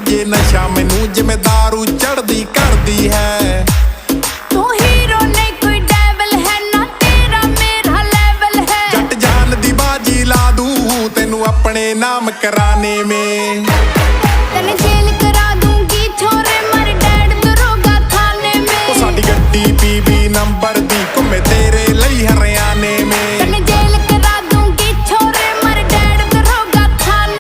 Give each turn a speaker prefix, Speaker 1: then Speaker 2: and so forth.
Speaker 1: ਜੇ ਨਸ਼ਾ ਮੈਨੂੰ ਜਿਵੇਂ ਦਾਰੂ ਚੜਦੀ ਕਰਦੀ ਹੈ।
Speaker 2: ਤੂੰ ਹੀਰੋ ਨਹੀਂ ਕੋਈ ਡੈਵਲ ਹੈ ਨਾ, ਤੇਰਾ ਮੇਰਾ ਲੈਵਲ ਹੈ।
Speaker 1: ਜੱਟ ਜਾਨ ਦੀ ਬਾਜੀ ਲਾ ਦੂੰ ਤੈਨੂੰ ਆਪਣੇ ਨਾਮ ਕਰਾਨੇ ਮੇ।